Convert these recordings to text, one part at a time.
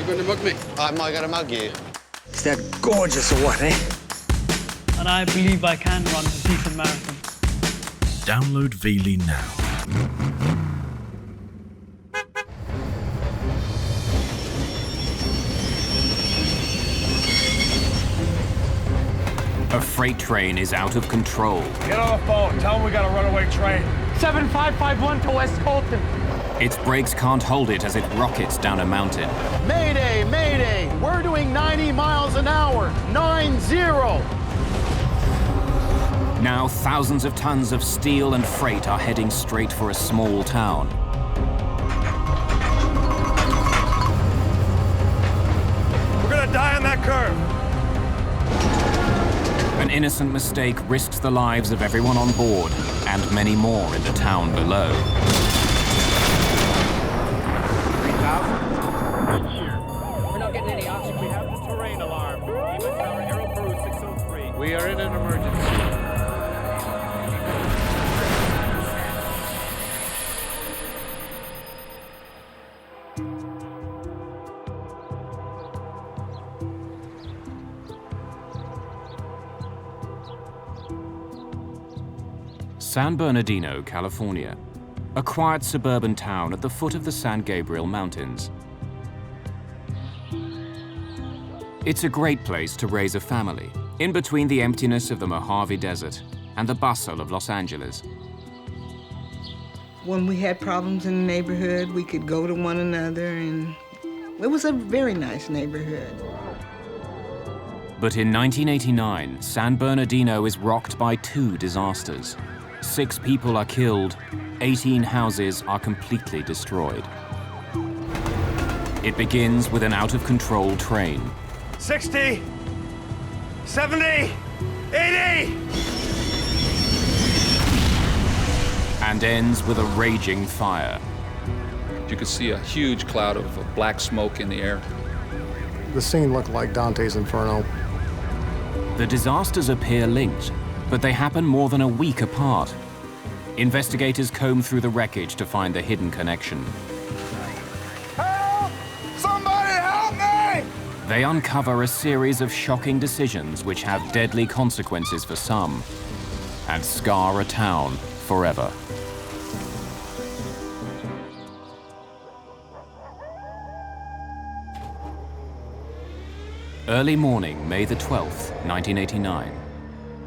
You going to mug me? Am I going to mug you? Is that gorgeous or what, eh? And I believe I can run a decent marathon. Download Veely now. A freight train is out of control. Get on the phone. Tell them we got a runaway train. 7551 to West Colton. Its brakes can't hold it as it rockets down a mountain. Mayday, Mayday! We're doing 90 miles an hour. 9-0. Now thousands of tons of steel and freight are heading straight for a small town. We're gonna die on that curve. An innocent mistake risks the lives of everyone on board and many more in the town below. 3,000? We're not getting any oxygen. We have the terrain alarm. Lima Tower, Aero Peru 603. We are in an emergency. San Bernardino, California, a quiet suburban town at the foot of the San Gabriel Mountains. It's a great place to raise a family, in between the emptiness of the Mojave Desert and the bustle of Los Angeles. When we had problems in the neighborhood, we could go to one another, and it was a very nice neighborhood. But in 1989, San Bernardino is rocked by two disasters. 6 people are killed, 18 houses are completely destroyed. It begins with an out-of-control train. 60, 70, 80! And ends with a raging fire. You could see a huge cloud of black smoke in the air. The scene looked like Dante's Inferno. The disasters appear linked, but they happen more than a week apart. Investigators comb through the wreckage to find the hidden connection. Help! Somebody help me! They uncover a series of shocking decisions which have deadly consequences for some and scar a town forever. Early morning, May the 12th, 1989.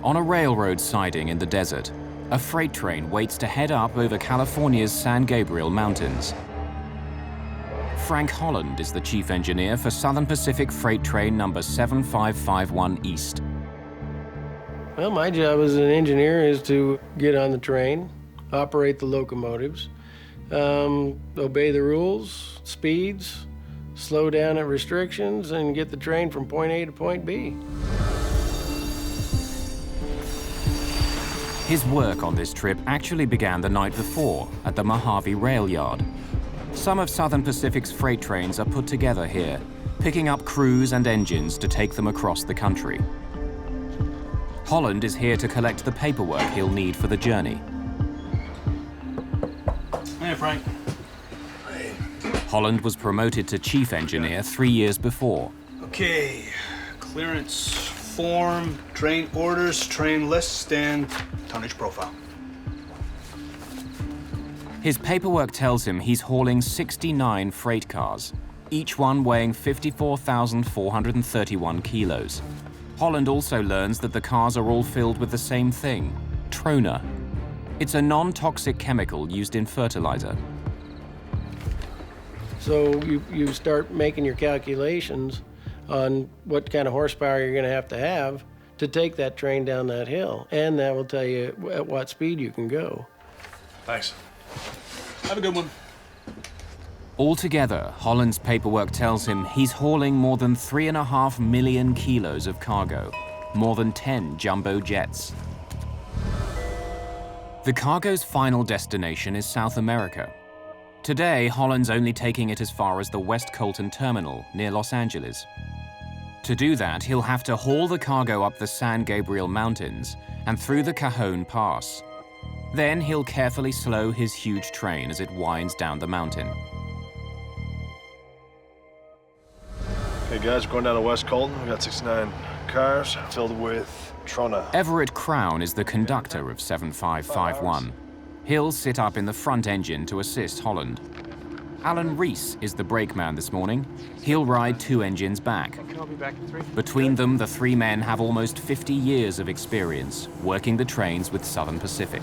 On a railroad siding in the desert, a freight train waits to head up over California's San Gabriel Mountains. Frank Holland is the chief engineer for Southern Pacific Freight Train number 7551 East. Well, my job as an engineer is to get on the train, operate the locomotives, obey the rules, speeds, slow down at restrictions, and get the train from point A to point B. His work on this trip actually began the night before at the Mojave Rail Yard. Some of Southern Pacific's freight trains are put together here, picking up crews and engines to take them across the country. Holland is here to collect the paperwork he'll need for the journey. Hey, Frank. Holland was promoted to chief engineer 3 years before. Okay, clearance form, train orders, train list, and tonnage profile. His paperwork tells him he's hauling 69 freight cars, each one weighing 54,431 kilos. Holland also learns that the cars are all filled with the same thing, trona. It's a non-toxic chemical used in fertilizer. So you start making your calculations on what kind of horsepower you're going to have to take that train down that hill. And that will tell you at what speed you can go. Thanks. Have a good one. Altogether, Holland's paperwork tells him he's hauling more than 3.5 million kilos of cargo, more than 10 jumbo jets. The cargo's final destination is South America. Today, Holland's only taking it as far as the West Colton terminal near Los Angeles. To do that, he'll have to haul the cargo up the San Gabriel Mountains and through the Cajon Pass. Then he'll carefully slow his huge train as it winds down the mountain. Hey guys, we're going down to West Colton. We got 69 cars filled with Trona. Everett Crown is the conductor of 7551. He'll sit up in the front engine to assist Holland. Alan Reese is the brakeman this morning. He'll ride 2 engines back. I'll be back in 3. Between them, the 3 men have almost 50 years of experience working the trains with Southern Pacific.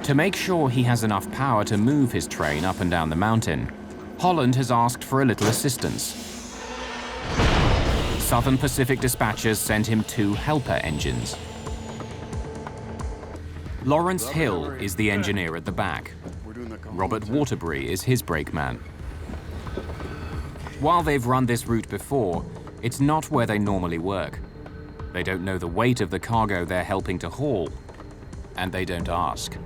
To make sure he has enough power to move his train up and down the mountain, Holland has asked for a little assistance. Southern Pacific dispatchers sent him 2 helper engines. Lawrence Hill is the engineer at the back. Robert Waterbury is his brakeman. While they've run this route before, it's not where they normally work. They don't know the weight of the cargo they're helping to haul, and they don't ask.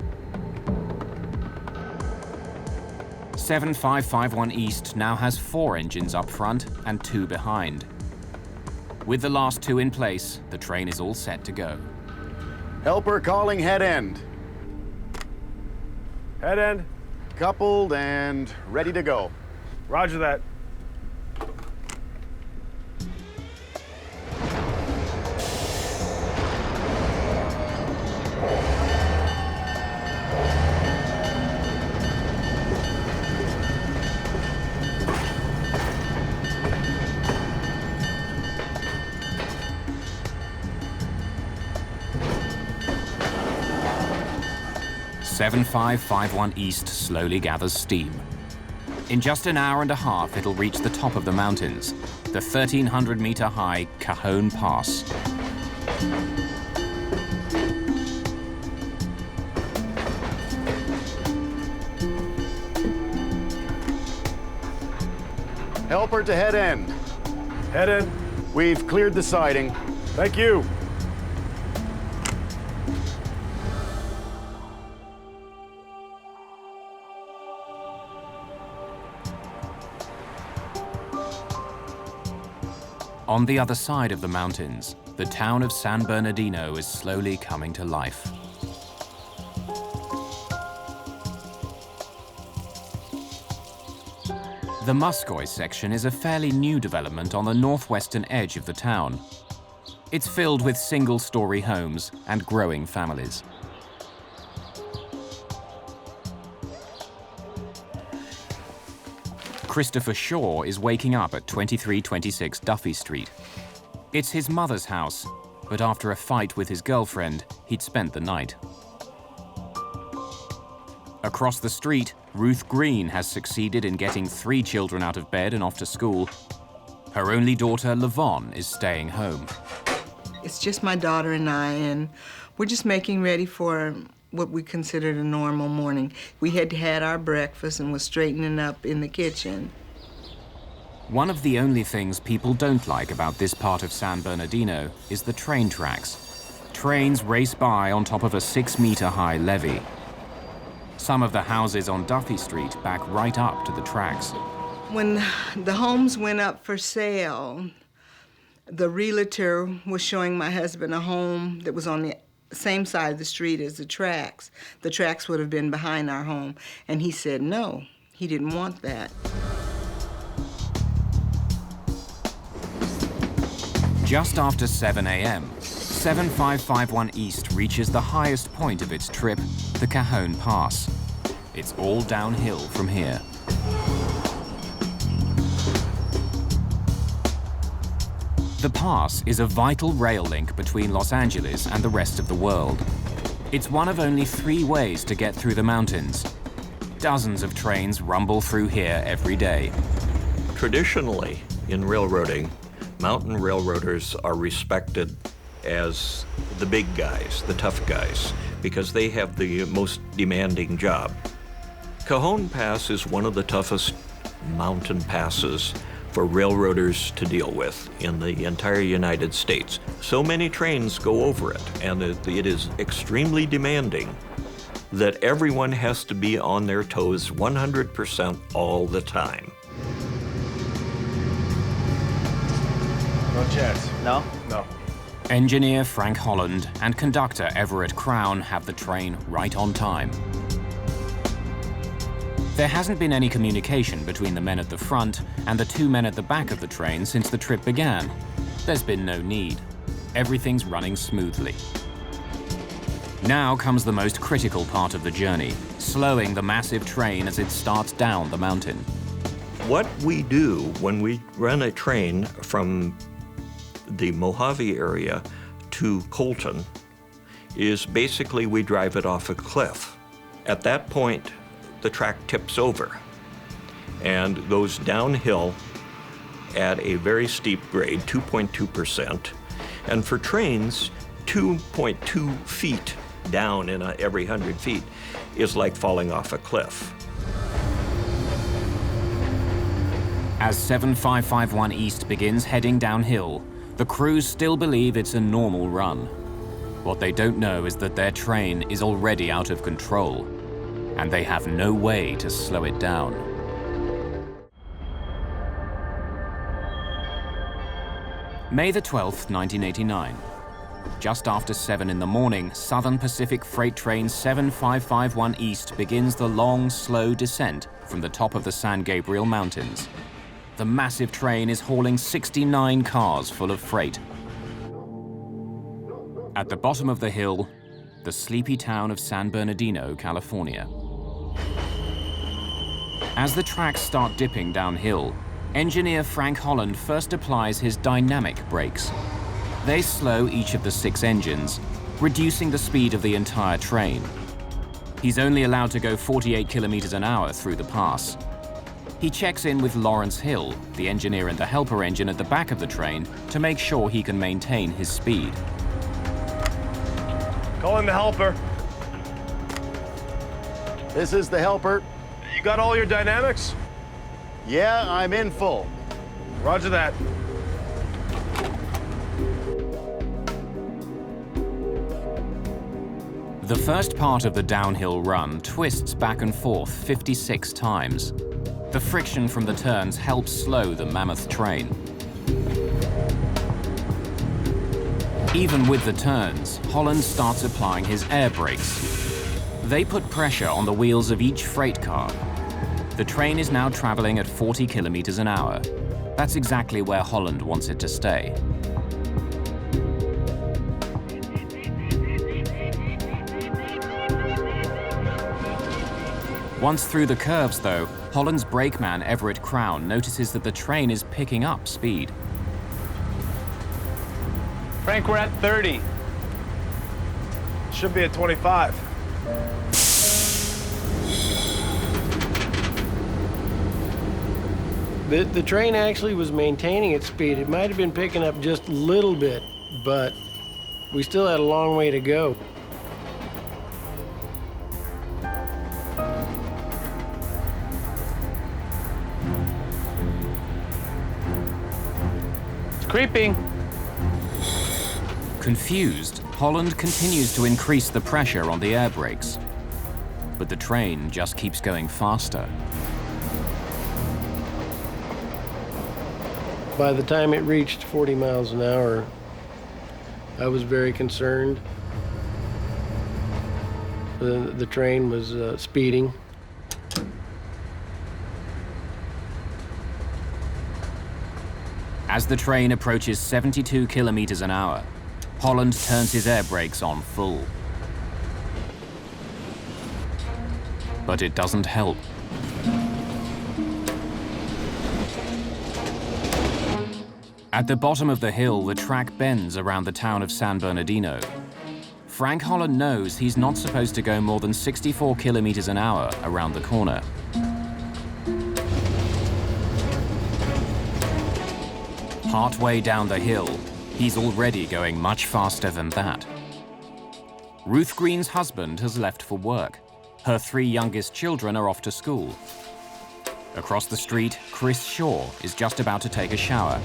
7551 East now has 4 engines up front and 2 behind. With the last 2 in place, the train is all set to go. Helper calling head end. Head end. Coupled and ready to go. Roger that. "7551 East slowly gathers steam. In just an hour and a half, it'll reach the top of the mountains, the 1,300-meter-high Cajon Pass. Helper to head end. Head end. We've cleared the siding. Thank you. On the other side of the mountains, the town of San Bernardino is slowly coming to life. The Muscoy section is a fairly new development on the northwestern edge of the town. It's filled with single-story homes and growing families. Christopher Shaw is waking up at 2326 Duffy Street. It's his mother's house, but after a fight with his girlfriend, he'd spent the night. Across the street, Ruth Green has succeeded in getting 3 children out of bed and off to school. Her only daughter, Lavon, is staying home. It's just my daughter and I, and we're just making ready for what we considered a normal morning. We had had our breakfast and was straightening up in the kitchen. One of the only things people don't like about this part of San Bernardino is the train tracks. Trains race by on top of a 6-meter-high levee. Some of the houses on Duffy Street back right up to the tracks. When the homes went up for sale, the realtor was showing my husband a home that was on the same side of the street as the tracks. The tracks would have been behind our home, and he said no, he didn't want that. Just after 7 a.m., 7551 East reaches the highest point of its trip, the Cajon Pass. It's all downhill from here. The pass is a vital rail link between Los Angeles and the rest of the world. It's one of only 3 ways to get through the mountains. Dozens of trains rumble through here every day. Traditionally, in railroading, mountain railroaders are respected as the big guys, the tough guys, because they have the most demanding job. Cajon Pass is one of the toughest mountain passes for railroaders to deal with in the entire United States. So many trains go over it, and it is extremely demanding that everyone has to be on their toes 100% all the time. No chance. No? No. Engineer Frank Holland and conductor Everett Crown have the train right on time. There hasn't been any communication between the men at the front and the two men at the back of the train since the trip began. There's been no need. Everything's running smoothly. Now comes the most critical part of the journey, slowing the massive train as it starts down the mountain. What we do when we run a train from the Mojave area to Colton is basically we drive it off a cliff. At that point, the track tips over and goes downhill at a very steep grade, 2.2%. And for trains, 2.2 feet down in every 100 feet is like falling off a cliff. As 7551 East begins heading downhill, the crews still believe it's a normal run. What they don't know is that their train is already out of control, and they have no way to slow it down. May the 12th, 1989. Just after 7 in the morning, Southern Pacific Freight Train 7551 East begins the long, slow descent from the top of the San Gabriel Mountains. The massive train is hauling 69 cars full of freight. At the bottom of the hill, the sleepy town of San Bernardino, California. As the tracks start dipping downhill, engineer Frank Holland first applies his dynamic brakes. They slow each of the 6 engines, reducing the speed of the entire train. He's only allowed to go 48 kilometers an hour through the pass. He checks in with Lawrence Hill, the engineer in the helper engine at the back of the train, to make sure he can maintain his speed. Call in the helper. This is the helper. You got all your dynamics? Yeah, I'm in full. Roger that. The first part of the downhill run twists back and forth 56 times. The friction from the turns helps slow the mammoth train. Even with the turns, Holland starts applying his air brakes. They put pressure on the wheels of each freight car. The train is now traveling at 40 kilometers an hour. That's exactly where Holland wants it to stay. Once through the curves, though, Holland's brakeman Everett Crown notices that the train is picking up speed. Frank, we're at 30. Should be at 25. The train actually was maintaining its speed. It might have been picking up just a little bit, but we still had a long way to go. Creeping. Confused, Holland continues to increase the pressure on the air brakes. But the train just keeps going faster. By the time it reached 40 miles an hour, I was very concerned. The train was speeding. As the train approaches 72 kilometers an hour, Holland turns his air brakes on full. But it doesn't help. At the bottom of the hill, the track bends around the town of San Bernardino. Frank Holland knows he's not supposed to go more than 64 kilometers an hour around the corner. Partway down the hill, he's already going much faster than that. Ruth Green's husband has left for work. Her 3 youngest children are off to school. Across the street, Chris Shaw is just about to take a shower.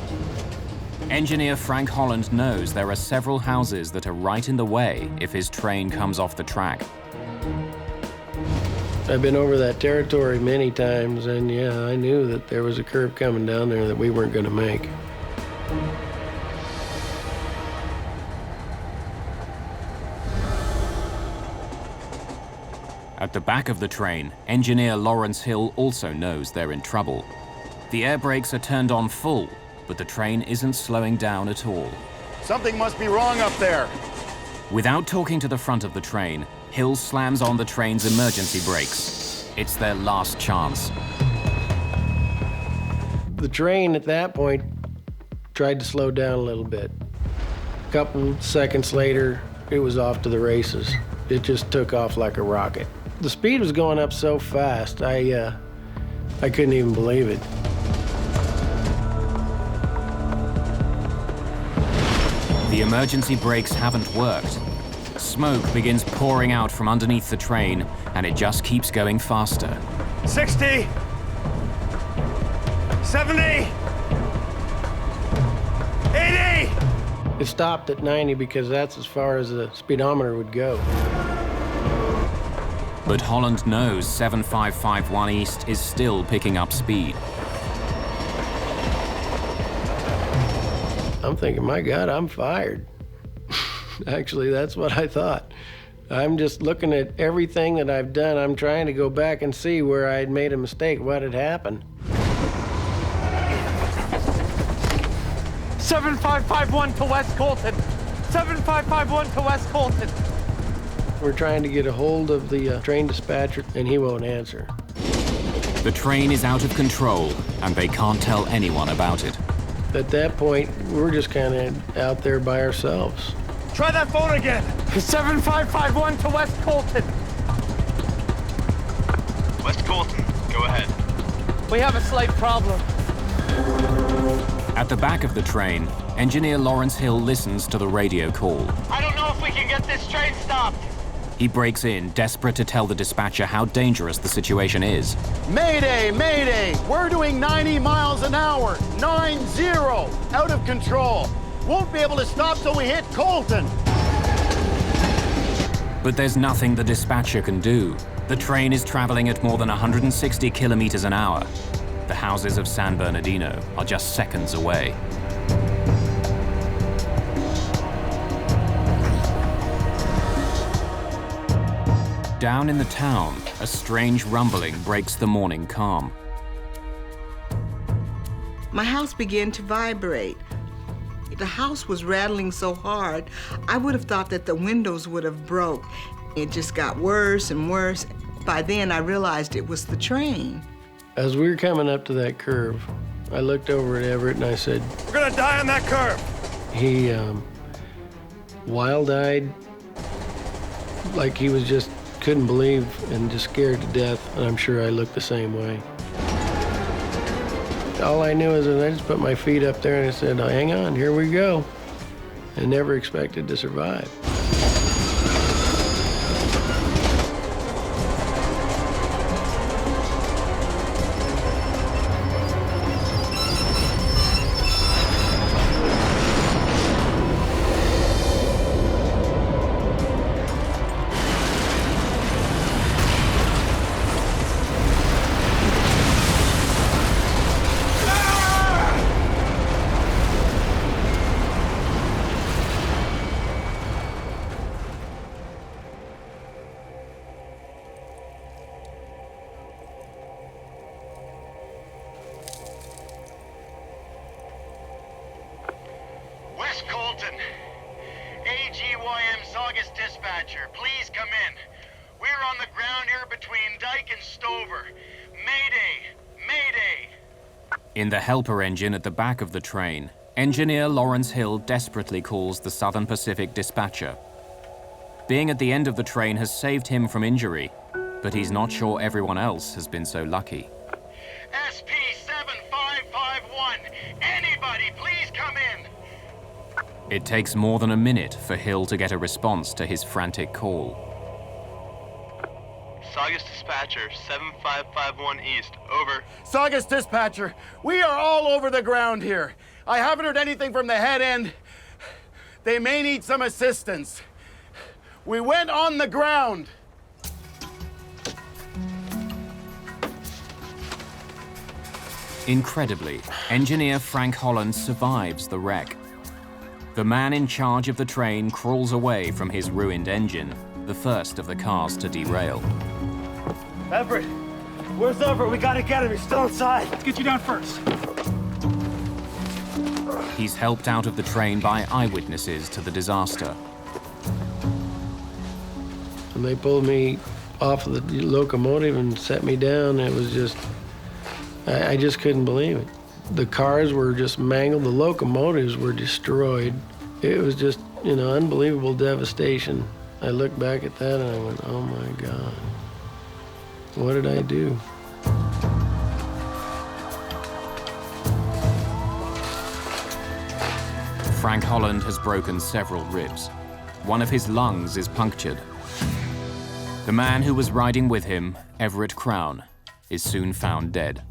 Engineer Frank Holland knows there are several houses that are right in the way if his train comes off the track. I've been over that territory many times, and yeah, I knew that there was a curve coming down there that we weren't going to make. At the back of the train, engineer Lawrence Hill also knows they're in trouble. The air brakes are turned on full, but the train isn't slowing down at all. Something must be wrong up there. Without talking to the front of the train, Hill slams on the train's emergency brakes. It's their last chance. The train at that point tried to slow down a little bit. A couple seconds later, it was off to the races. It just took off like a rocket. The speed was going up so fast, I couldn't even believe it. The emergency brakes haven't worked. Smoke begins pouring out from underneath the train, and it just keeps going faster. 60, 70, 80. It stopped at 90 because that's as far as the speedometer would go. But Holland knows 7551 East is still picking up speed. I'm thinking, my God, I'm fired. Actually, that's what I thought. I'm just looking at everything that I've done. I'm trying to go back and see where I had made a mistake, what had happened. 7551 to West Colton. 7551 to West Colton. We're trying to get a hold of the train dispatcher, and he won't answer. The train is out of control, and they can't tell anyone about it. At that point, we're just kind of out there by ourselves. Try that phone again. 7551 to West Colton. West Colton, go ahead. We have a slight problem. At the back of the train, engineer Lawrence Hill listens to the radio call. I don't know if we can get this train stopped. He breaks in, desperate to tell the dispatcher how dangerous the situation is. Mayday, Mayday. We're doing 90 miles an hour. 90. Out of control. Won't be able to stop till we hit Colton. But there's nothing the dispatcher can do. The train is traveling at more than 160 kilometers an hour. The houses of San Bernardino are just seconds away. Down in the town, a strange rumbling breaks the morning calm. My house began to vibrate. The house was rattling so hard, I would have thought that the windows would have broke. It just got worse and worse. By then, I realized it was the train. As we were coming up to that curve, I looked over at Everett and I said, "We're gonna die on that curve." He wild-eyed, like he was just couldn't believe and just scared to death, and I'm sure I looked the same way. All I knew is that I just put my feet up there and I said, oh, hang on, here we go. And never expected to survive. West Colton. AGYM Saugus dispatcher, please come in. We're on the ground here between Dyke and Stover. Mayday! Mayday! In the helper engine at the back of the train, engineer Lawrence Hill desperately calls the Southern Pacific dispatcher. Being at the end of the train has saved him from injury, but he's not sure everyone else has been so lucky. SP7551, anybody please come in. It takes more than a minute for Hill to get a response to his frantic call. Saugus dispatcher, 7551 East, over. Saugus dispatcher, we are all over the ground here. I haven't heard anything from the head end. They may need some assistance. We went on the ground. Incredibly, engineer Frank Holland survives the wreck. The man in charge of the train crawls away from his ruined engine, the first of the cars to derail. Everett! Where's Everett? We gotta get him. He's still inside. Let's get you down first. He's helped out of the train by eyewitnesses to the disaster. And they pulled me off of the locomotive and set me down. It was just, I just couldn't believe it. The cars were just mangled. The locomotives were destroyed. It was just, you know, unbelievable devastation. I look back at that and I went, oh my God, what did I do? Frank Holland has broken several ribs. One of his lungs is punctured. The man who was riding with him, Everett Crown, is soon found dead.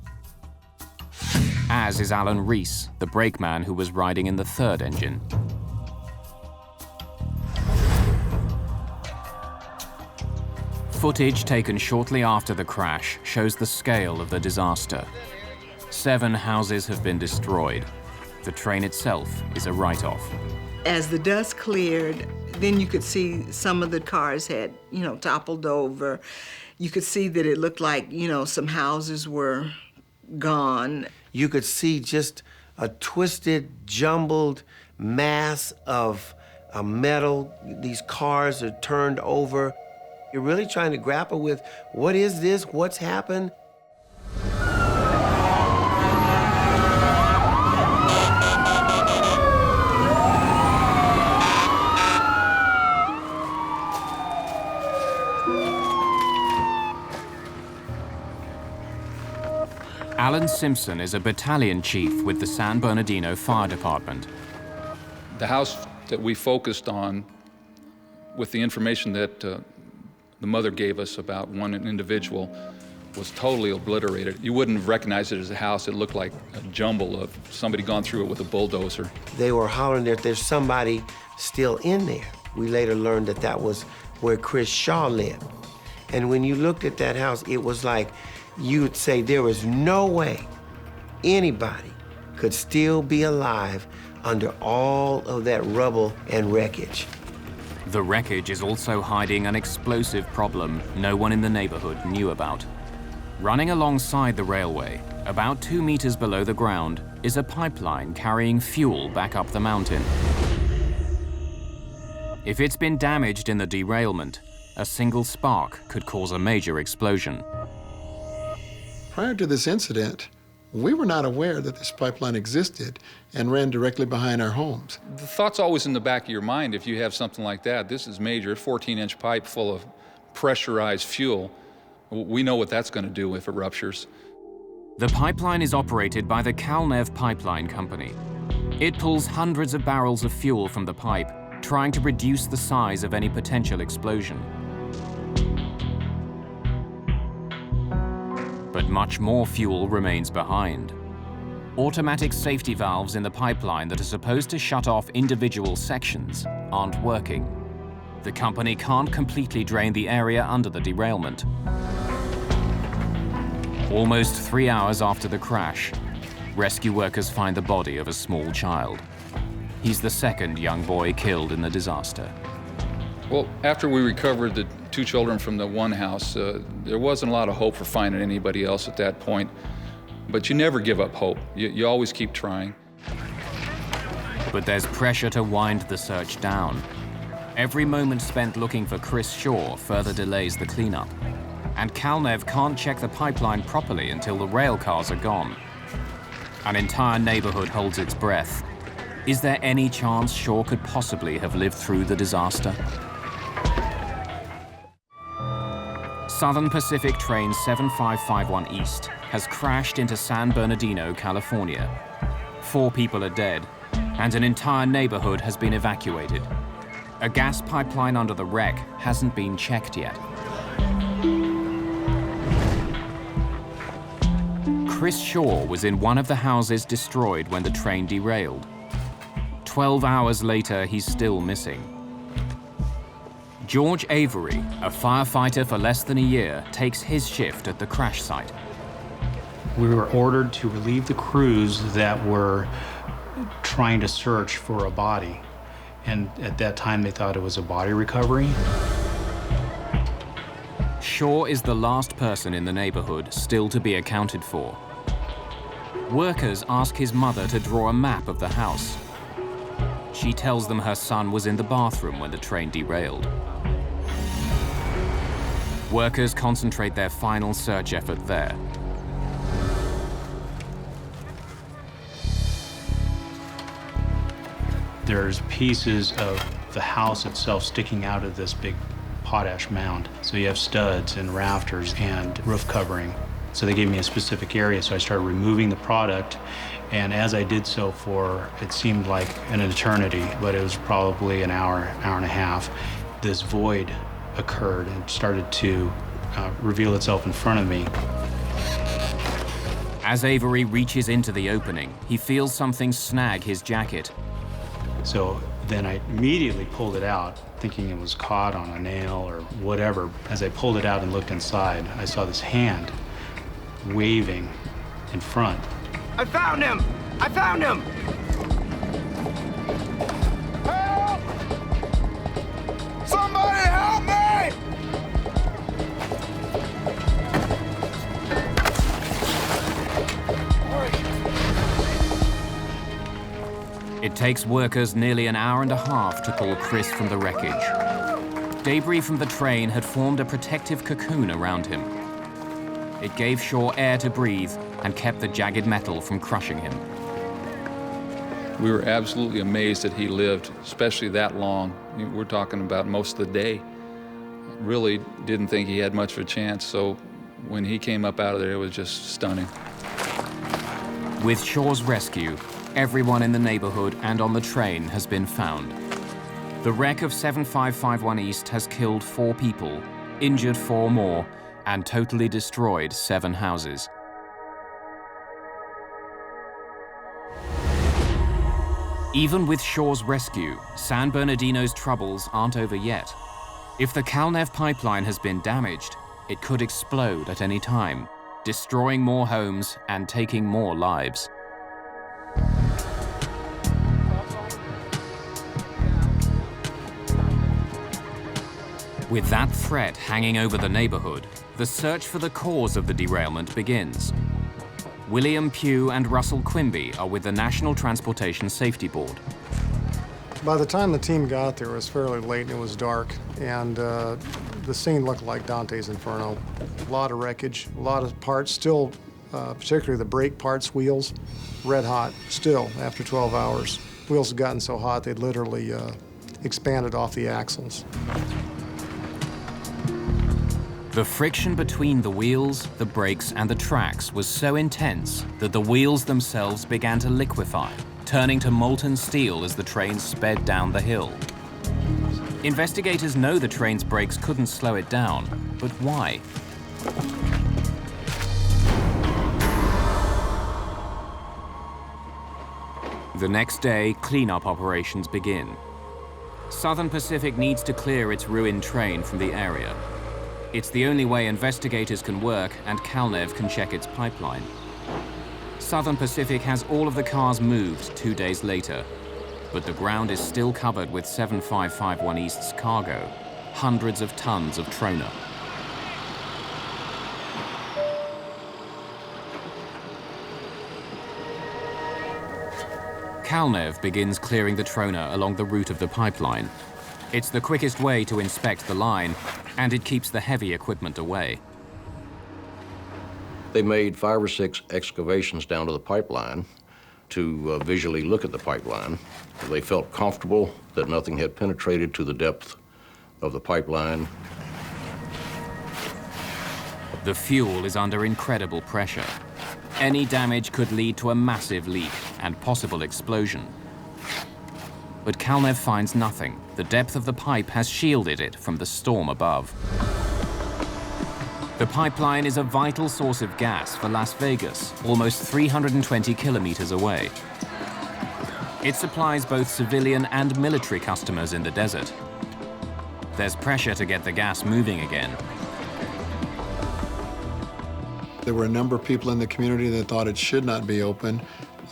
As is Alan Reese, the brakeman who was riding in the third engine. Footage taken shortly after the crash shows the scale of the disaster. 7 houses have been destroyed. The train itself is a write-off. As the dust cleared, then you could see some of the cars had, you know, toppled over. You could see that it looked like, you know, some houses were gone. You could see just a twisted, jumbled mass of metal. These cars are turned over. You're really trying to grapple with, what is this? What's happened? Alan Simpson is a battalion chief with the San Bernardino Fire Department. The house that we focused on, with the information that the mother gave us about one individual, was totally obliterated. You wouldn't recognize it as a house. It looked like a jumble of somebody gone through it with a bulldozer. They were hollering that there's somebody still in there. We later learned that that was where Chris Shaw lived. And when you looked at that house, it was like you would say there was no way anybody could still be alive under all of that rubble and wreckage. The wreckage is also hiding an explosive problem no one in the neighborhood knew about. Running alongside the railway, about 2 meters below the ground, is a pipeline carrying fuel back up the mountain. If it's been damaged in the derailment, a single spark could cause a major explosion. Prior to this incident, we were not aware that this pipeline existed and ran directly behind our homes. The thought's always in the back of your mind if you have something like that. This is major, 14-inch pipe full of pressurized fuel. We know what that's going to do if it ruptures. The pipeline is operated by the Kalnev Pipeline Company. It pulls hundreds of barrels of fuel from the pipe, trying to reduce the size of any potential explosion. But much more fuel remains behind. Automatic safety valves in the pipeline that are supposed to shut off individual sections aren't working. The company can't completely drain the area under the derailment. Almost 3 hours after the crash, rescue workers find the body of a small child. He's the second young boy killed in the disaster. Well, after we recovered the 2 children from the one house, there wasn't a lot of hope for finding anybody else at that point. But you never give up hope. You always keep trying. But there's pressure to wind the search down. Every moment spent looking for Chris Shaw further delays the cleanup. And Kalnev can't check the pipeline properly until the rail cars are gone. An entire neighborhood holds its breath. Is there any chance Shaw could possibly have lived through the disaster? Southern Pacific Train 7551 East has crashed into San Bernardino, California. 4 people are dead, and an entire neighborhood has been evacuated. A gas pipeline under the wreck hasn't been checked yet. Chris Shaw was in one of the houses destroyed when the train derailed. 12 hours later, he's still missing. George Avery, a firefighter for less than a year, takes his shift at the crash site. We were ordered to relieve the crews that were trying to search for a body. And at that time, they thought it was a body recovery. Shaw is the last person in the neighborhood still to be accounted for. Workers ask his mother to draw a map of the house. She tells them her son was in the bathroom when the train derailed. Workers concentrate their final search effort there. There's pieces of the house itself sticking out of this big potash mound. So you have studs and rafters and roof covering. So they gave me a specific area, so I started removing the product. And as I did so for, it seemed like an eternity, but it was probably an hour, hour and a half, this void occurred and started to reveal itself in front of me. As Avery reaches into the opening, he feels something snag his jacket. So then I immediately pulled it out, thinking it was caught on a nail or whatever. As I pulled it out and looked inside, I saw this hand waving in front. I found him! I found him! Help! Somebody help me! It takes workers nearly an hour and a half to pull Chris from the wreckage. Debris from the train had formed a protective cocoon around him. It gave Shaw air to breathe and kept the jagged metal from crushing him. We were absolutely amazed that he lived, especially that long. We're talking about most of the day. Really didn't think he had much of a chance, so when he came up out of there, it was just stunning. With Shaw's rescue, everyone in the neighborhood and on the train has been found. The wreck of 7551 East has killed 4 people, injured 4 more, and totally destroyed 7 houses. Even with Shaw's rescue, San Bernardino's troubles aren't over yet. If the Calnev pipeline has been damaged, it could explode at any time, destroying more homes and taking more lives. With that threat hanging over the neighborhood, the search for the cause of the derailment begins. William Pugh and Russell Quimby are with the National Transportation Safety Board. By the time the team got there, it was fairly late and it was dark, and the scene looked like Dante's Inferno. A lot of wreckage, a lot of parts still, particularly the brake parts, wheels, red hot, still after 12 hours. Wheels had gotten so hot they'd literally expanded off the axles. The friction between the wheels, the brakes, and the tracks was so intense that the wheels themselves began to liquefy, turning to molten steel as the train sped down the hill. Investigators know the train's brakes couldn't slow it down, but why? The next day, cleanup operations begin. Southern Pacific needs to clear its ruined train from the area. It's the only way investigators can work and Calnev can check its pipeline. Southern Pacific has all of the cars moved 2 days later, but the ground is still covered with 7551 East's cargo, hundreds of tons of trona. Calnev begins clearing the trona along the route of the pipeline. It's the quickest way to inspect the line, and it keeps the heavy equipment away. They made 5 or 6 excavations down to the pipeline to visually look at the pipeline. They felt comfortable that nothing had penetrated to the depth of the pipeline. The fuel is under incredible pressure. Any damage could lead to a massive leak and possible explosion. But Calnev finds nothing. The depth of the pipe has shielded it from the storm above. The pipeline is a vital source of gas for Las Vegas, almost 320 kilometers away. It supplies both civilian and military customers in the desert. There's pressure to get the gas moving again. There were a number of people in the community that thought it should not be open,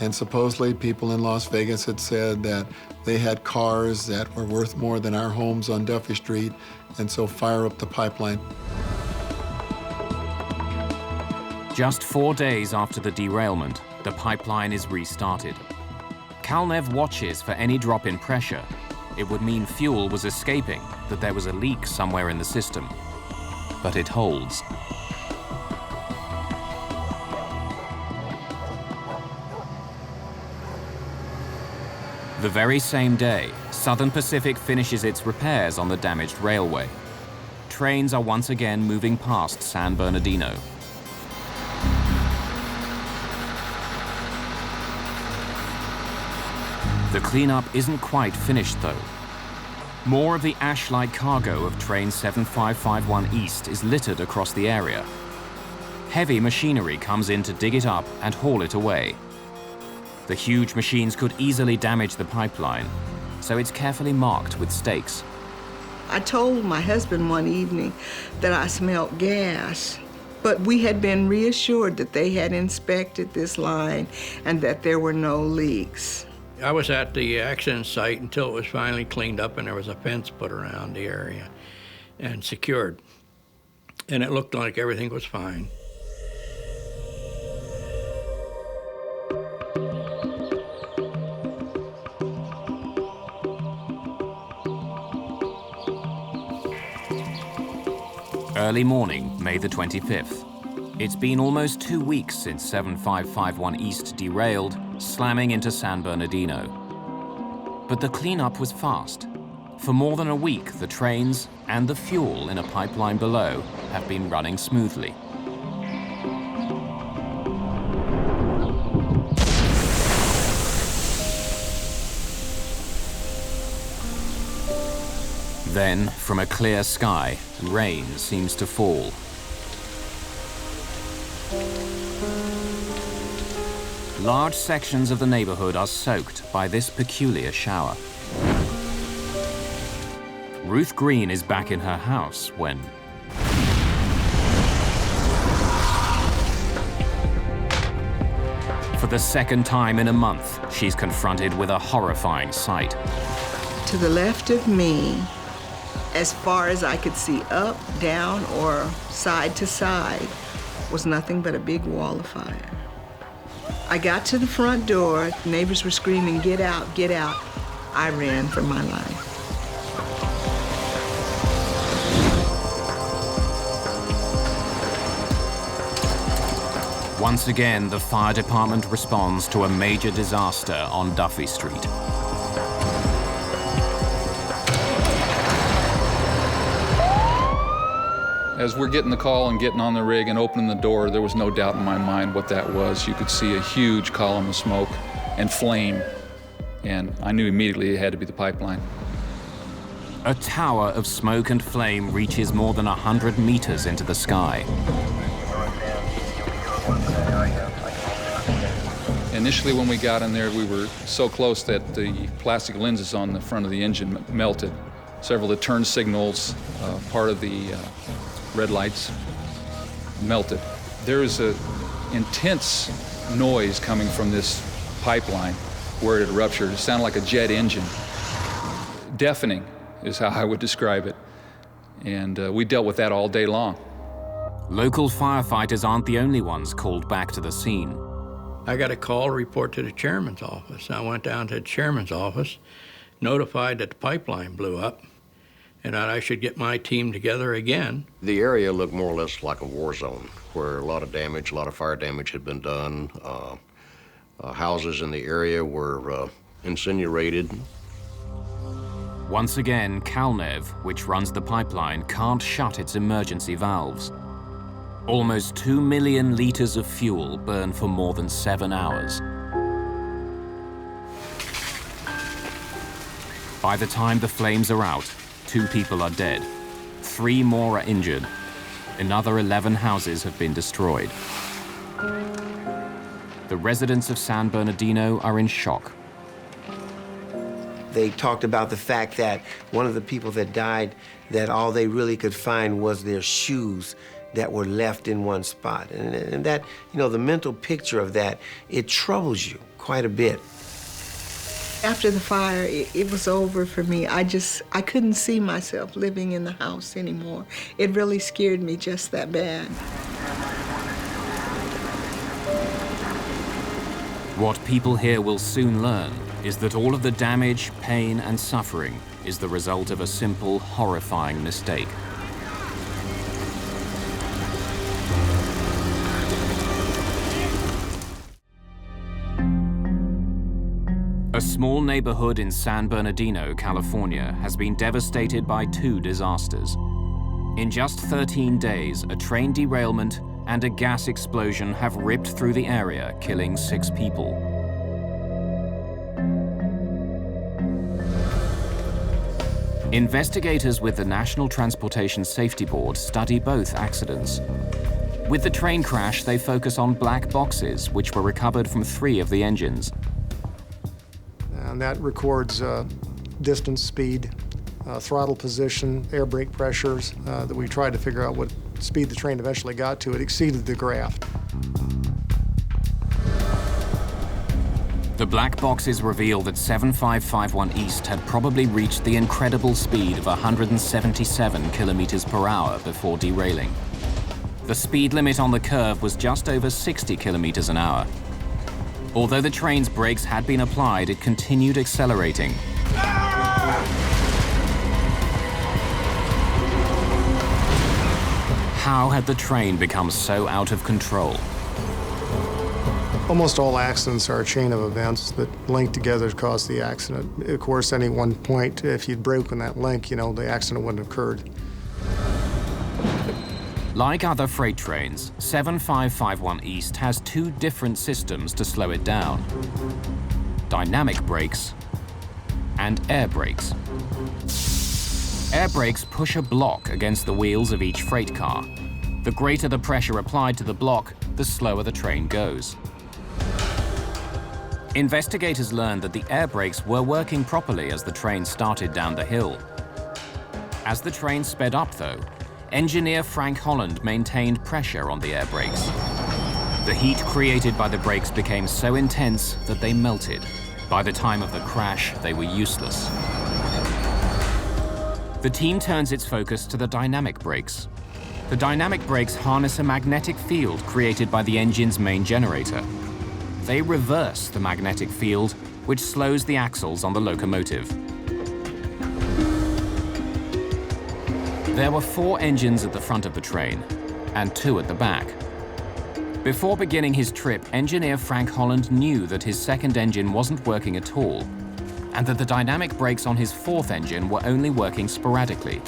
and supposedly people in Las Vegas had said that they had cars that were worth more than our homes on Duffy Street, and so fire up the pipeline. Just 4 days after the derailment, the pipeline is restarted. Kalnev watches for any drop in pressure. It would mean fuel was escaping, that there was a leak somewhere in the system. But it holds. The very same day, Southern Pacific finishes its repairs on the damaged railway. Trains are once again moving past San Bernardino. The cleanup isn't quite finished, though. More of the ash-like cargo of train 7551 East is littered across the area. Heavy machinery comes in to dig it up and haul it away. The huge machines could easily damage the pipeline, so it's carefully marked with stakes. I told my husband one evening that I smelled gas, but we had been reassured that they had inspected this line and that there were no leaks. I was at the accident site until it was finally cleaned up and there was a fence put around the area and secured. And it looked like everything was fine. Early morning, May the 25th. It's been almost 2 weeks since 7551 East derailed, slamming into San Bernardino. But the cleanup was fast. For more than a week, the trains and the fuel in a pipeline below have been running smoothly. Then, from a clear sky, rain seems to fall. Large sections of the neighborhood are soaked by this peculiar shower. Ruth Green is back in her house when for the second time in a month, she's confronted with a horrifying sight. To the left of me, as far as I could see up, down, or side to side, was nothing but a big wall of fire. I got to the front door, neighbors were screaming, "Get out, get out." I ran for my life. Once again, the fire department responds to a major disaster on Duffy Street. As we're getting the call and getting on the rig and opening the door, there was no doubt in my mind what that was. You could see a huge column of smoke and flame, and I knew immediately it had to be the pipeline. A tower of smoke and flame reaches more than 100 meters into the sky. Initially, when we got in there, we were so close that the plastic lenses on the front of the engine melted. Several of the turn signals, part of the red lights, melted. There is an intense noise coming from this pipeline where it had ruptured. It sounded like a jet engine. Deafening is how I would describe it. And we dealt with that all day long. Local firefighters aren't the only ones called back to the scene. I got a call, report to the chairman's office. I went down to the chairman's office, notified that the pipeline blew up, and that I should get my team together again. The area looked more or less like a war zone, where a lot of damage, a lot of fire damage had been done. Houses in the area were incinerated. Once again, Kalnev, which runs the pipeline, can't shut its emergency valves. Almost 2 million liters of fuel burn for more than 7 hours. By the time the flames are out, 2 people are dead. 3 more are injured. Another 11 houses have been destroyed. The residents of San Bernardino are in shock. They talked about the fact that one of the people that died, that all they really could find was their shoes that were left in one spot. And that, you know, the mental picture of that, it troubles you quite a bit. After the fire, it was over for me. I couldn't see myself living in the house anymore. It really scared me just that bad. What people here will soon learn is that all of the damage, pain, and suffering is the result of a simple, horrifying mistake. A small neighborhood in San Bernardino, California, has been devastated by 2 disasters. In just 13 days, a train derailment and a gas explosion have ripped through the area, killing 6 people. Investigators with the National Transportation Safety Board study both accidents. With the train crash, they focus on black boxes, which were recovered from 3 of the engines. And that records distance, speed, throttle position, air brake pressures that we tried to figure out what speed the train eventually got to. It exceeded the graph. The black boxes reveal that 7551 East had probably reached the incredible speed of 177 kilometers per hour before derailing. The speed limit on the curve was just over 60 kilometers an hour. Although the train's brakes had been applied, it continued accelerating. How had the train become so out of control? Almost all accidents are a chain of events that link together to cause the accident. Of course, any one point, if you'd broken that link, the accident wouldn't have occurred. Like other freight trains, 7551 East has 2 different systems to slow it down: dynamic brakes and air brakes. Air brakes push a block against the wheels of each freight car. The greater the pressure applied to the block, the slower the train goes. Investigators learned that the air brakes were working properly as the train started down the hill. As the train sped up, though, engineer Frank Holland maintained pressure on the air brakes. The heat created by the brakes became so intense that they melted. By the time of the crash, they were useless. The team turns its focus to the dynamic brakes. The dynamic brakes harness a magnetic field created by the engine's main generator. They reverse the magnetic field, which slows the axles on the locomotive. There were 4 engines at the front of the train and 2 at the back. Before beginning his trip, engineer Frank Holland knew that his second engine wasn't working at all, and that the dynamic brakes on his 4th engine were only working sporadically.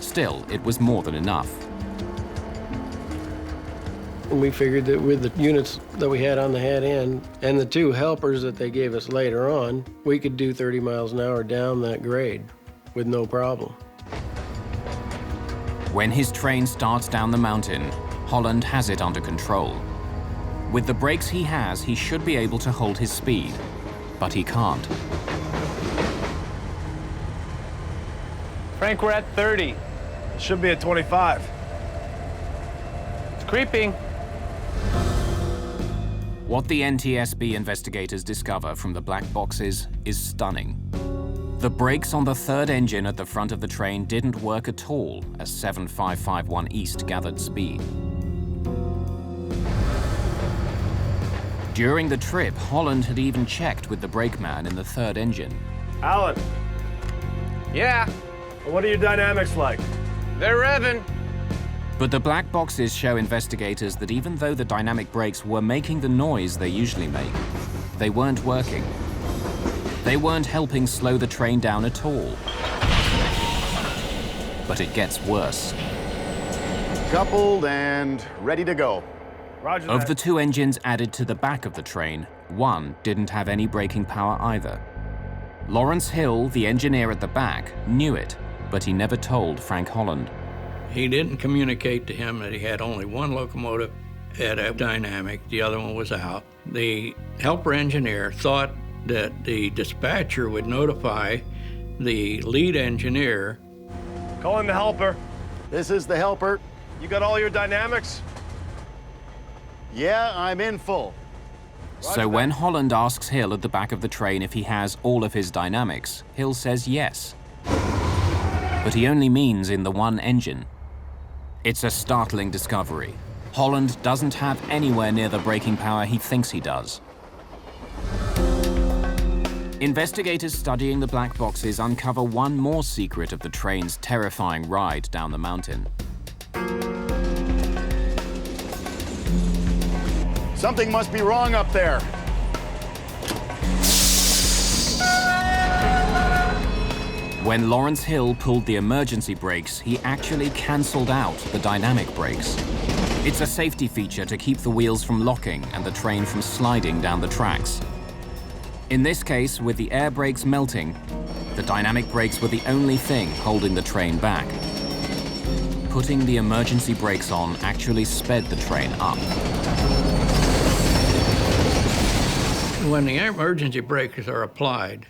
Still, it was more than enough. We figured that with the units that we had on the head end and the 2 helpers that they gave us later on, we could do 30 miles an hour down that grade with no problem. When his train starts down the mountain, Holland has it under control. With the brakes he has, he should be able to hold his speed, but he can't. Frank, we're at 30. It should be at 25. It's creeping. What the NTSB investigators discover from the black boxes is stunning. The brakes on the 3rd engine at the front of the train didn't work at all as 7551 East gathered speed. During the trip, Holland had even checked with the brakeman in the 3rd engine. Alan. Yeah. What are your dynamics like? They're revving. But the black boxes show investigators that even though the dynamic brakes were making the noise they usually make, they weren't working. They weren't helping slow the train down at all. But it gets worse. Coupled and ready to go. Roger Of that. the 2 engines added to the back of the train, 1 didn't have any braking power either. Lawrence Hill, the engineer at the back, knew it, but he never told Frank Holland. He didn't communicate to him that he had only 1 locomotive at a dynamic, the other one was out. The helper engineer thought that the dispatcher would notify the lead engineer. Call in the helper. This is the helper. You got all your dynamics? Yeah, I'm in full. So when Holland asks Hill at the back of the train if he has all of his dynamics, Hill says yes. But he only means in the 1 engine. It's a startling discovery. Holland doesn't have anywhere near the braking power he thinks he does. Investigators studying the black boxes uncover one more secret of the train's terrifying ride down the mountain. Something must be wrong up there. When Lawrence Hill pulled the emergency brakes, he actually cancelled out the dynamic brakes. It's a safety feature to keep the wheels from locking and the train from sliding down the tracks. In this case, with the air brakes melting, the dynamic brakes were the only thing holding the train back. Putting the emergency brakes on actually sped the train up. When the emergency brakes are applied,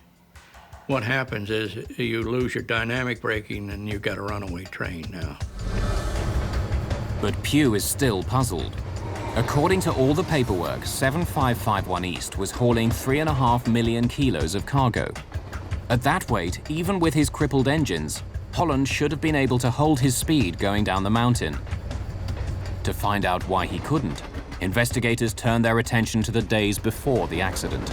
what happens is you lose your dynamic braking and you've got a runaway train now. But Pugh is still puzzled. According to all the paperwork, 7551 East was hauling 3.5 million kilos of cargo. At that weight, even with his crippled engines, Holland should have been able to hold his speed going down the mountain. To find out why he couldn't, investigators turned their attention to the days before the accident.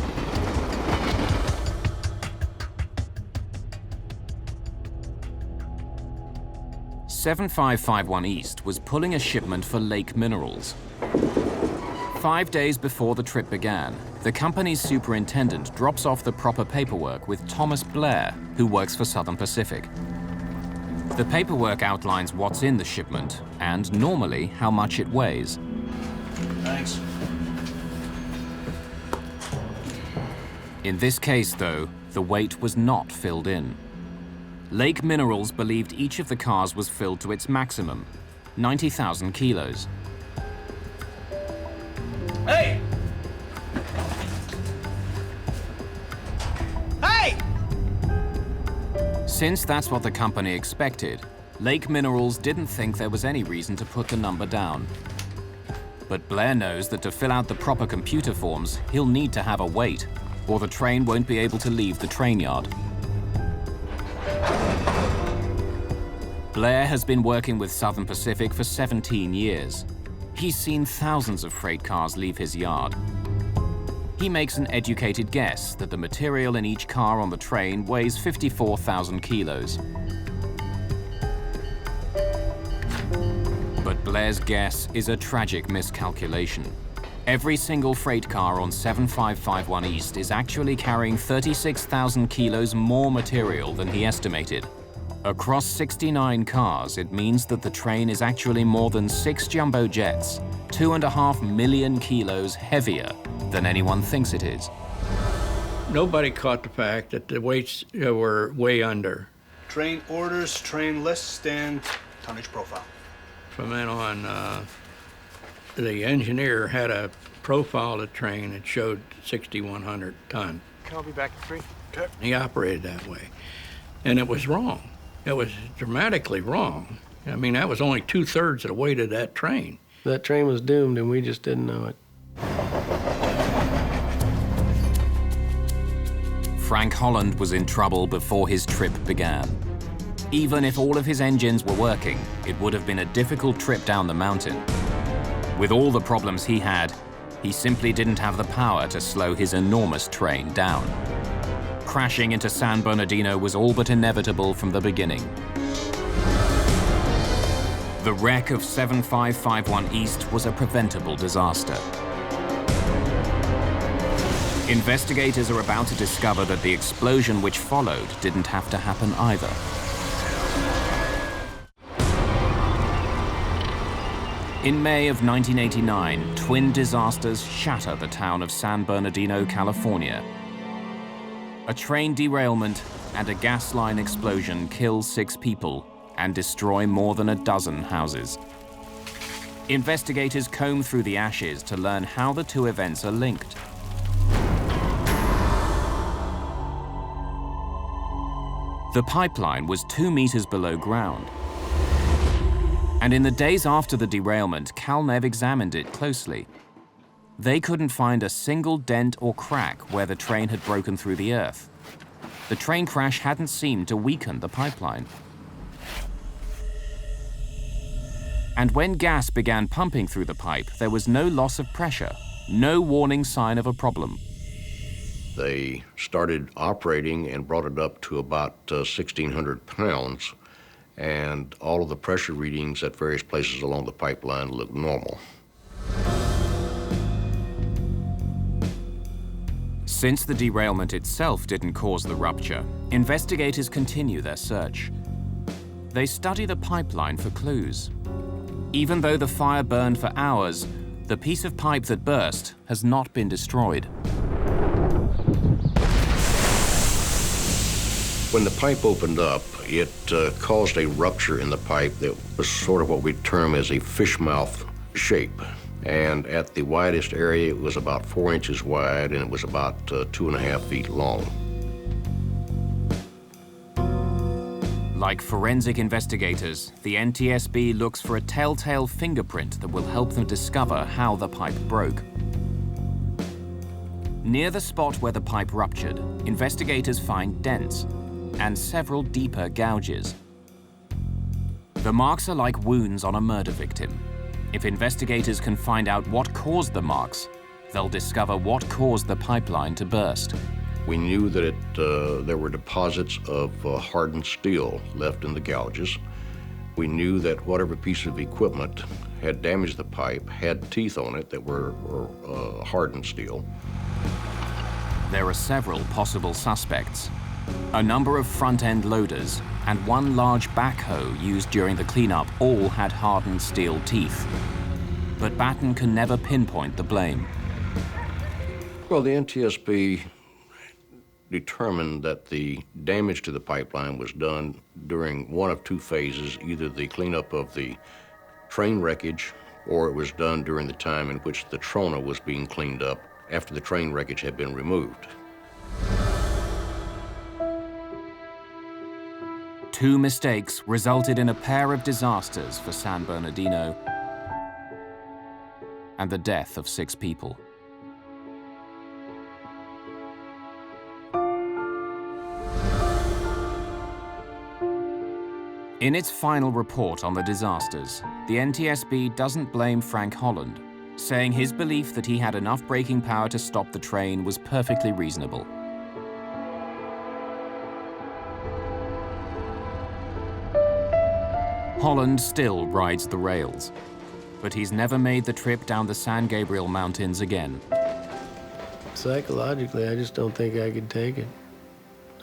"7551 East was pulling a shipment for Lake Minerals. 5 days before the trip began, the company's superintendent drops off the proper paperwork with Thomas Blair, who works for Southern Pacific. The paperwork outlines what's in the shipment and, normally, how much it weighs. Thanks. In this case, though, the weight was not filled in. Lake Minerals believed each of the cars was filled to its maximum, 90,000 kilos. Hey! Hey! Since that's what the company expected, Lake Minerals didn't think there was any reason to put the number down. But Blair knows that to fill out the proper computer forms, he'll need to have a weight, or the train won't be able to leave the train yard. Blair has been working with Southern Pacific for 17 years. He's seen thousands of freight cars leave his yard. He makes an educated guess that the material in each car on the train weighs 54,000 kilos. But Blair's guess is a tragic miscalculation. Every single freight car on 7551 East is actually carrying 36,000 kilos more material than he estimated. Across 69 cars, it means that the train is actually more than 6 jumbo jets, 2.5 million kilos heavier than anyone thinks it is. Nobody caught the fact that the weights were way under. Train orders, train lists, and tonnage profile. From then on, the engineer had a profile of the train that showed 6,100 ton. I'll be back at 3. Okay. He operated that way, and it was wrong. It was dramatically wrong. I mean, that was only 2/3 of the weight of that train. That train was doomed, and we just didn't know it. Frank Holland was in trouble before his trip began. Even if all of his engines were working, it would have been a difficult trip down the mountain. With all the problems he had, he simply didn't have the power to slow his enormous train down. Crashing into San Bernardino was all but inevitable from the beginning. The wreck of 7551 East was a preventable disaster. Investigators are about to discover that the explosion which followed didn't have to happen either. In May of 1989, twin disasters shatter the town of San Bernardino, California. A train derailment and a gas line explosion kill 6 people and destroy more than a dozen houses. Investigators comb through the ashes to learn how the two events are linked. The pipeline was 2 meters below ground. And in the days after the derailment, CalNev examined it closely. They couldn't find a single dent or crack where the train had broken through the earth. The train crash hadn't seemed to weaken the pipeline. And when gas began pumping through the pipe, there was no loss of pressure, no warning sign of a problem. They started operating and brought it up to about 1,600 pounds, and all of the pressure readings at various places along the pipeline looked normal. Since the derailment itself didn't cause the rupture, investigators continue their search. They study the pipeline for clues. Even though the fire burned for hours, the piece of pipe that burst has not been destroyed. When the pipe opened up, it caused a rupture in the pipe that was sort of what we term as a fish mouth shape. And at the widest area, it was about 4 inches wide, and it was about 2.5 feet long. Like forensic investigators, the NTSB looks for a telltale fingerprint that will help them discover how the pipe broke. Near the spot where the pipe ruptured, investigators find dents and several deeper gouges. The marks are like wounds on a murder victim. If investigators can find out what caused the marks, they'll discover what caused the pipeline to burst. We knew that there were deposits of hardened steel left in the gouges. We knew that whatever piece of equipment had damaged the pipe had teeth on it that were hardened steel. There are several possible suspects. A number of front-end loaders and one large backhoe used during the cleanup all had hardened steel teeth. But Batten can never pinpoint the blame. Well, the NTSB determined that the damage to the pipeline was done during one of two phases, either the cleanup of the train wreckage or it was done during the time in which the trona was being cleaned up after the train wreckage had been removed. Two mistakes resulted in a pair of disasters for San Bernardino and the death of 6 people. In its final report on the disasters, the NTSB doesn't blame Frank Holland, saying his belief that he had enough braking power to stop the train was perfectly reasonable. Holland still rides the rails, but he's never made the trip down the San Gabriel Mountains again. Psychologically, I just don't think I could take it.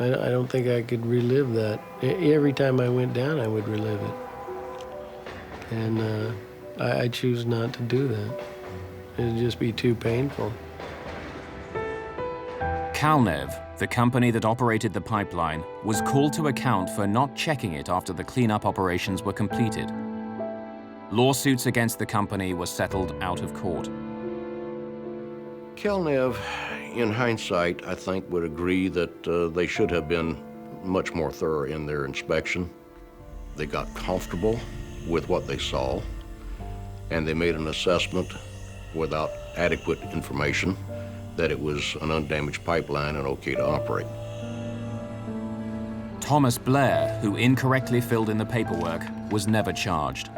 I don't think I could relive that. Every time I went down, I would relive it. And I choose not to do that. It'd just be too painful. Calnev, the company that operated the pipeline, was called to account for not checking it after the cleanup operations were completed. Lawsuits against the company were settled out of court. Calnev, in hindsight, I think would agree that they should have been much more thorough in their inspection. They got comfortable with what they saw, and they made an assessment without adequate information that it was an undamaged pipeline and okay to operate. Thomas Blair, who incorrectly filled in the paperwork, was never charged.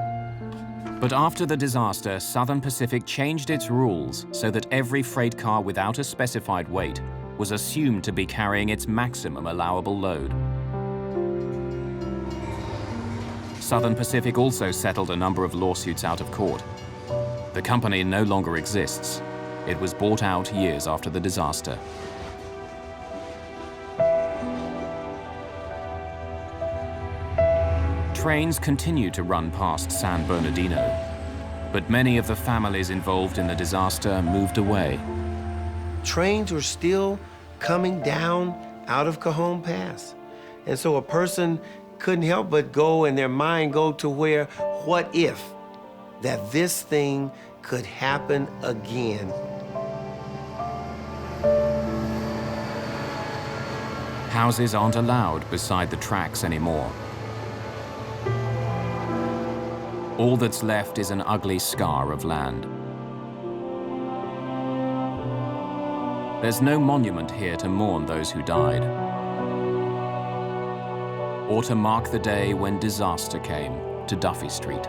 But after the disaster, Southern Pacific changed its rules so that every freight car without a specified weight was assumed to be carrying its maximum allowable load. Southern Pacific also settled a number of lawsuits out of court. The company no longer exists. It was bought out years after the disaster. Trains continue to run past San Bernardino, but many of the families involved in the disaster moved away. Trains were still coming down out of Cajon Pass. And so a person couldn't help but go in their mind go to where, what if that this thing could happen again? Houses aren't allowed beside the tracks anymore. All that's left is an ugly scar of land. There's no monument here to mourn those who died, or to mark the day when disaster came to Duffy Street.